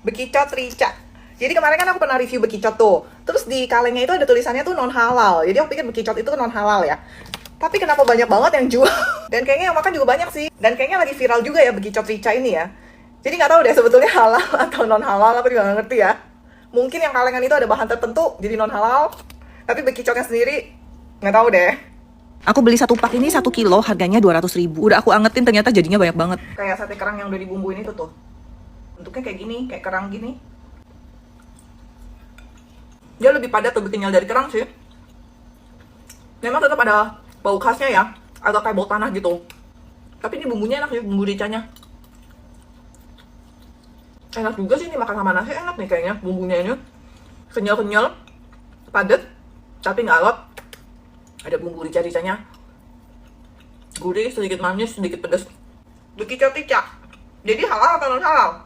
Bekicot rica. Jadi kemarin kan aku pernah review bekicot tuh. Terus di kalengnya itu ada tulisannya tuh non halal. Jadi aku pikir bekicot itu non halal ya. Tapi kenapa banyak banget yang jual? Dan kayaknya yang makan juga banyak sih. Dan kayaknya lagi viral juga ya bekicot rica ini ya. Jadi nggak tahu deh sebetulnya halal atau non halal, aku juga nggak ngerti ya. Mungkin yang kalengan itu ada bahan tertentu jadi non halal. Tapi bekicotnya sendiri nggak tahu deh. Aku beli satu pak ini 1 kilo, harganya 200.000. Udah aku angetin, ternyata jadinya banyak banget. Kayak sate kerang yang udah dibumbuin itu tuh. Bentuknya kayak gini, kayak kerang gini. Dia lebih padat, lebih kenyal dari kerang sih. Memang tetap ada bau khasnya ya, agak kayak bau tanah gitu. Tapi ini bumbunya enak sih, bumbu ricanya. Enak juga sih, ini makan sama nasi enak nih kayaknya. Bumbunya ini kenyal-kenyal, padat, tapi nggak alot. Ada bumbu rica-ricanya, gurih, sedikit manis, sedikit pedas. Bekicot rica. Jadi halal atau non halal?